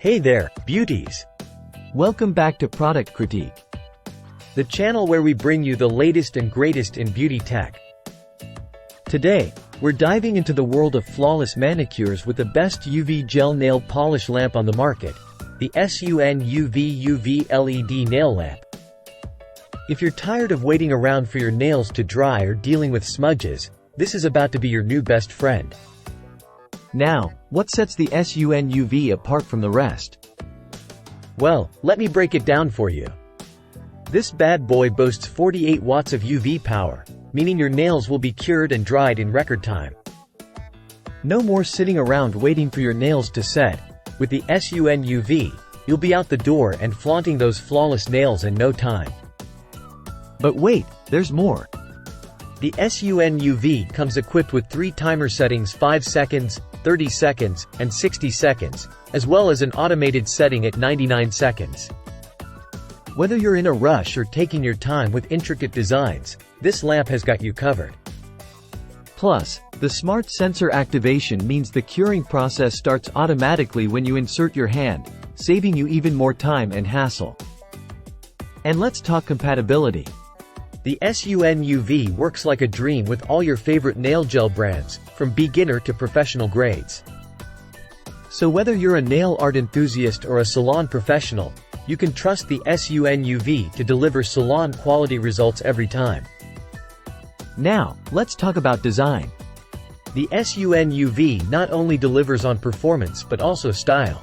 Hey there, beauties! Welcome back to Product Critique, the channel where we bring you the latest and greatest in beauty tech. Today, we're diving into the world of flawless manicures with the best UV gel nail polish lamp on the market, the SUNUV UV LED nail lamp. If you're tired of waiting around for your nails to dry or dealing with smudges, this is about to be your new best friend. Now, what sets the SUNUV apart from the rest? Well, let me break it down for you. This bad boy boasts 48 watts of UV power, meaning your nails will be cured and dried in record time. No more sitting around waiting for your nails to set. With the SUNUV, you'll be out the door and flaunting those flawless nails in no time. But wait, there's more. The SUNUV comes equipped with 3 timer settings: 5 seconds, 30 seconds, and 60 seconds, as well as an automated setting at 99 seconds. Whether you're in a rush or taking your time with intricate designs, this lamp has got you covered. Plus, the smart sensor activation means the curing process starts automatically when you insert your hand, saving you even more time and hassle. And let's talk compatibility. The SUNUV works like a dream with all your favorite nail gel brands, from beginner to professional grades. So whether you're a nail art enthusiast or a salon professional, you can trust the SUNUV to deliver salon-quality results every time. Now, let's talk about design. The SUNUV not only delivers on performance but also style.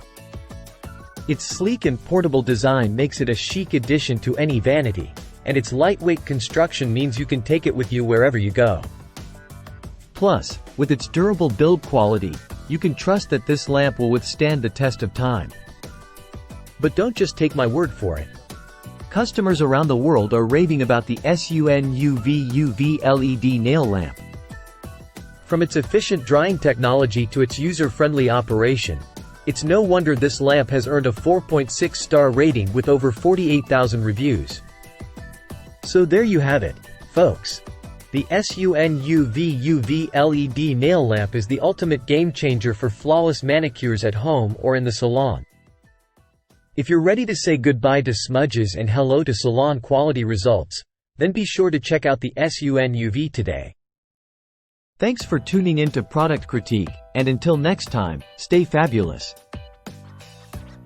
Its sleek and portable design makes it a chic addition to any vanity, and its lightweight construction means you can take it with you wherever you go. Plus, with its durable build quality, you can trust that this lamp will withstand the test of time. But don't just take my word for it. Customers around the world are raving about the SUNUV UV LED nail lamp. From its efficient drying technology to its user-friendly operation, it's no wonder this lamp has earned a 4.6-star rating with over 48,000 reviews. So there you have it, folks. The SUNUV UV LED nail lamp is the ultimate game-changer for flawless manicures at home or in the salon. If you're ready to say goodbye to smudges and hello to salon-quality results, then be sure to check out the SUNUV today. Thanks for tuning in to Product Critique, and until next time, stay fabulous.